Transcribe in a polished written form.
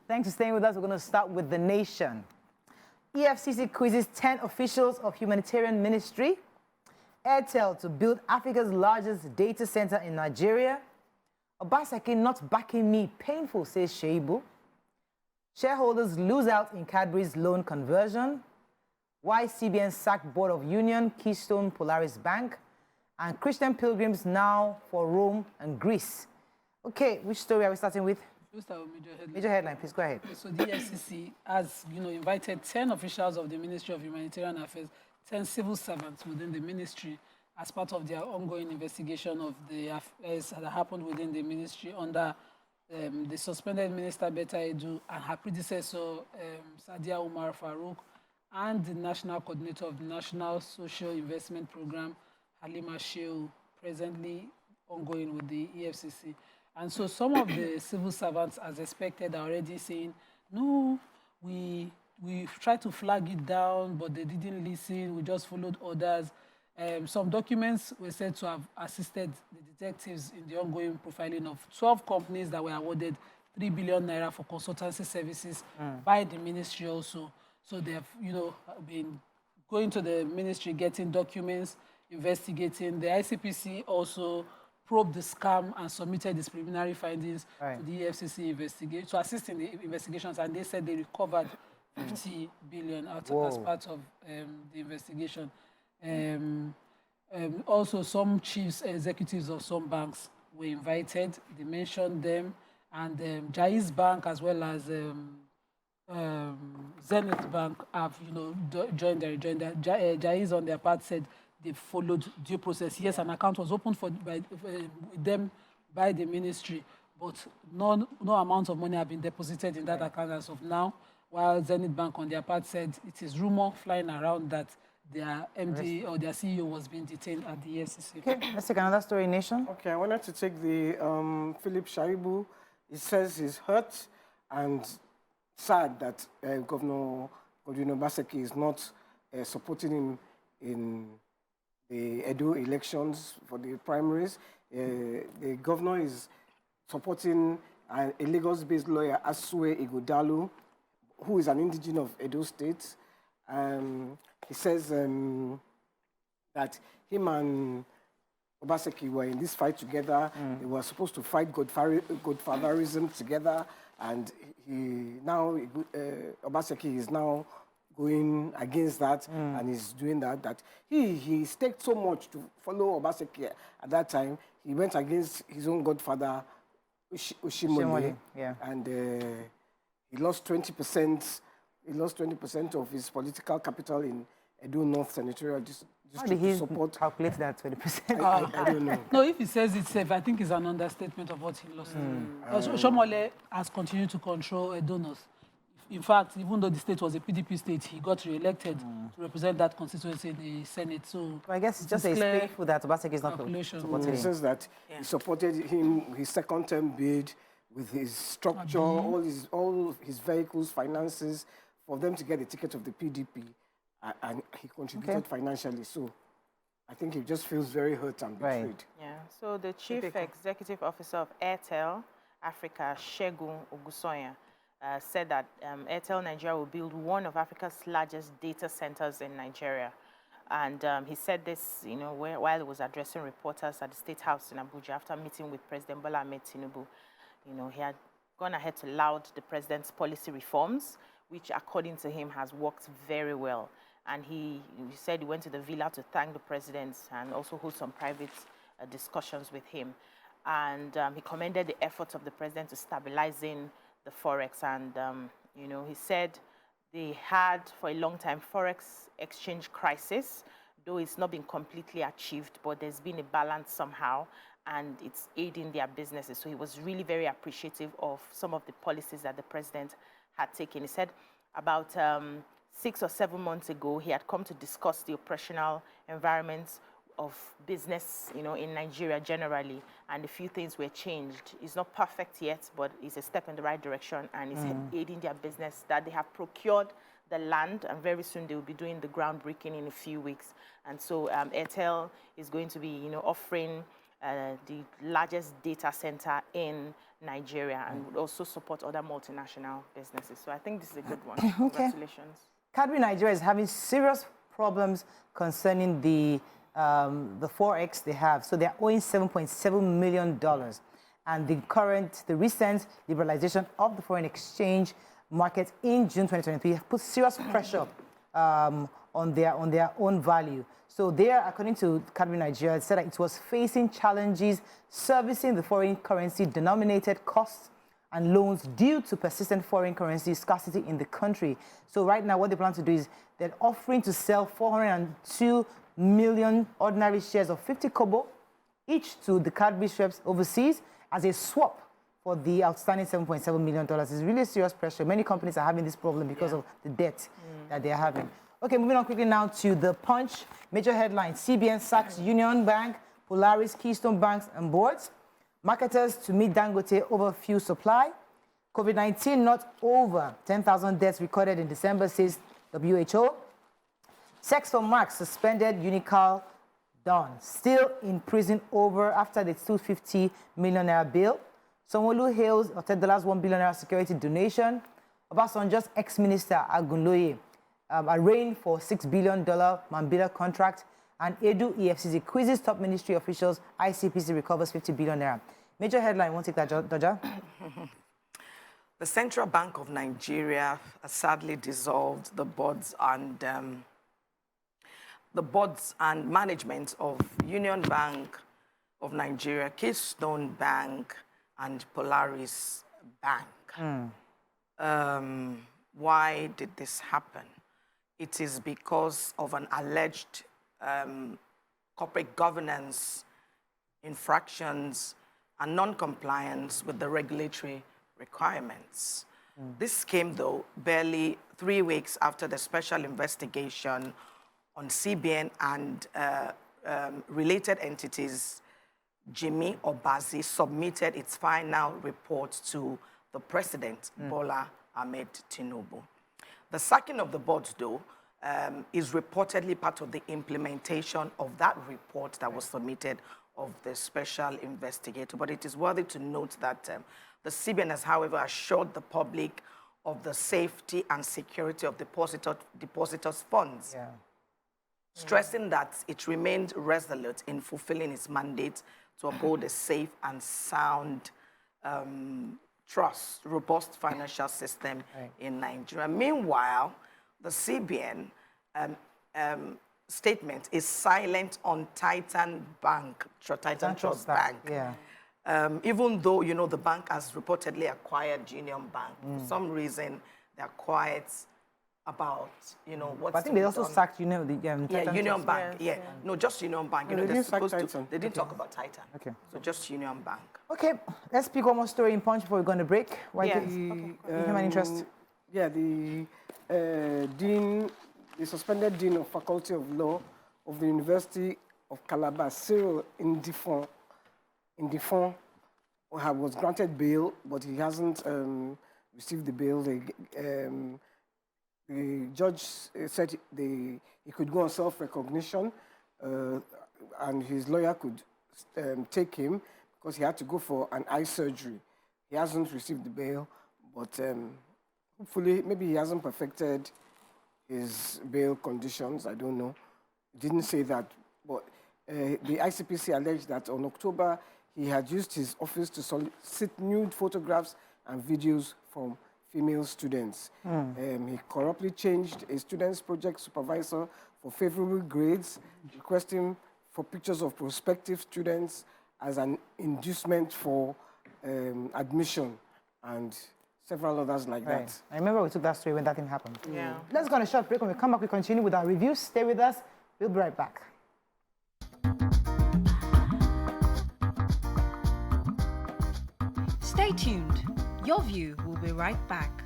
Thanks for staying with us. We're going to start with the nation. EFCC quizzes 10 officials of Humanitarian Ministry. Airtel to build Africa's largest data center in Nigeria. Obaseki not backing me, painful, says Sheibu. Shareholders lose out in Cadbury's loan conversion. Why CBN sacked Board of Union, Keystone Polaris Bank. And Christian pilgrims now for Rome and Greece. Okay, which story are we starting with? We'll start with major headline. Major headline, please go ahead. So the EFCC has, invited 10 officials of the Ministry of Humanitarian Affairs, 10 civil servants within the ministry as part of their ongoing investigation of the affairs that happened within the ministry under the suspended Minister Betta Edu and her predecessor, Sadiya Umar-Farouq, and the National Coordinator of the National Social Investment Program, Halima Shehu, presently ongoing with the EFCC. And so some of the civil servants, as expected, are already saying, no, we tried to flag it down, but they didn't listen. We just followed orders. Some documents were said to have assisted the detectives in the ongoing profiling of 12 companies that were awarded 3 billion naira for consultancy services by the ministry also. So they have, been going to the ministry, getting documents, investigating. The ICPC also probed the scam and submitted its preliminary findings to the EFCC to assist in the investigations, and they said they recovered 50 billion as part of the investigation. Also, some chiefs, executives of some banks were invited. They mentioned them, and Jaiz Bank as well as Zenith Bank have, joined their agenda. Jaiz on their part said they followed due process. Yes, an account was opened by them by the ministry, but no amount of money have been deposited in that account as of now, while Zenith Bank on their part said it is rumor flying around that their MD or their CEO was being detained at the EFCC. Okay, let's take another story, Nation. Okay, I wanted to take the Philip Shaibu. He says he's hurt and sad that Governor Obaseki is not supporting him in the Edo elections for the primaries. The governor is supporting a Lagos-based lawyer, Asue Ighodalo, who is an indigenous of Edo State. He says that him and Obaseki were in this fight together. They were supposed to fight godfatherism together, and Obaseki is now going against that, and he's doing that. He staked so much to follow Obaseki at that time. He went against his own godfather, Oshimole, and he lost 20%. He lost 20% of his political capital in Edo North Senatorial District. How did he calculate that 20%? I don't know. No, if he says it's safe, I think it's an understatement of what he lost. Oshimole has continued to control Edo North. In fact, even though the state was a PDP state, he got re-elected to represent that constituency in the Senate. So I guess it's just a painful that Obaseki is not supporting him. He says that he supported him, his second-term bid, with his structure, all his vehicles, finances, for them to get the ticket of the PDP, and he contributed financially. So I think he just feels very hurt and betrayed. Yeah. So the Chief Executive Officer of Airtel Africa, Segun Ogunsanya, said that Airtel Nigeria will build one of Africa's largest data centers in Nigeria. And he said this, while he was addressing reporters at the State House in Abuja after meeting with President Bola Tinubu. He had gone ahead to laud the president's policy reforms, which, according to him, has worked very well. And he said he went to the villa to thank the president and also hold some private discussions with him. And he commended the efforts of the president to stabilizing the Forex. And, he said they had, for a long time, Forex exchange crisis, though it's not been completely achieved, but there's been a balance somehow, and it's aiding their businesses. So he was really very appreciative of some of the policies that the president had taken. He said about 6 or 7 months ago, he had come to discuss the operational environments of business, in Nigeria generally, and a few things were changed. It's not perfect yet, but it's a step in the right direction, and it's aiding their business, that they have procured the land, and very soon they will be doing the groundbreaking in a few weeks. And so Airtel is going to be, offering the largest data center in Nigeria and would also support other multinational businesses. So I think this is a good one. Congratulations. Cadbury Nigeria is having serious problems concerning the forex they have. So they're owing $7.7 million. And the recent liberalization of the foreign exchange market in June 2023 have put serious pressure on their own value. So there, according to Cadbury Nigeria, it said that it was facing challenges servicing the foreign currency denominated costs and loans due to persistent foreign currency scarcity in the country. So right now, what they plan to do is they're offering to sell 402 million ordinary shares of 50 kobo each to the Cadbury shops overseas as a swap for the outstanding $7.7 million. It's really serious pressure. Many companies are having this problem because of the debt that they're having. Okay, moving on quickly now to the Punch. Major headlines: CBN sacks Union Bank, Polaris, Keystone Banks and boards. Marketers to meet Dangote over fuel supply. COVID-19 not over. 10,000 deaths recorded in December, says WHO. Sex for Mark suspended. Unical done. Still in prison over after the 250 million naira bail. Sanwo-Olu hails Otedola's $1 billion security donation. Obasanjo's ex-minister Agunloye arraigned for $6 billion Mambila contract. And Edu EFCC quizzes top ministry officials. ICPC recovers 50 billion naira. Major headline, won't take that, Doja? The Central Bank of Nigeria has sadly dissolved the boards and management of Union Bank of Nigeria, Keystone Bank, and Polaris Bank. Why did this happen? It is because of an alleged corporate governance infractions and non-compliance with the regulatory requirements. This came, though, barely 3 weeks after the special investigation on CBN and related entities. Jimmy Obazi submitted its final report to the President, Bola Tinubu. The sacking of the boards, though, is reportedly part of the implementation of that report that was submitted of the special investigator. But it is worthy to note that the CBN has, however, assured the public of the safety and security of depositors' funds, stressing that it remained resolute in fulfilling its mandate to uphold a safe and sound robust financial system in Nigeria. Meanwhile, the CBN statement is silent on Titan Trust Bank. Even though, you know, the bank has reportedly acquired Union Bank. For some reason, they're quiet about, you know, what's But I think they also sacked Union Bank. Yes, No, just Union Bank. You know, they didn't sack Titan. They didn't talk about Titan. Okay. So just Union Bank. Okay, let's pick one more story in Punch before we go on a break. Human interest. Yeah, the suspended Dean of Faculty of Law of the University of Calabar, Cyril Indifon, was granted bail, but he hasn't received the bail. The judge said he could go on self-recognition, and his lawyer could take him because he had to go for an eye surgery. He hasn't received the bail, but hopefully, maybe he hasn't perfected his bail conditions. I don't know. He didn't say that, but the ICPC alleged that on October, he had used his office to solicit nude photographs and videos from female students. He corruptly changed a student's project supervisor for favorable grades, requesting for pictures of prospective students as an inducement for admission, and several others like that. I remember we took that story when that thing happened. Yeah. Let's go on a short break. When we come back, we continue with our reviews. Stay with us. We'll be right back. Stay tuned. Your View will be right back.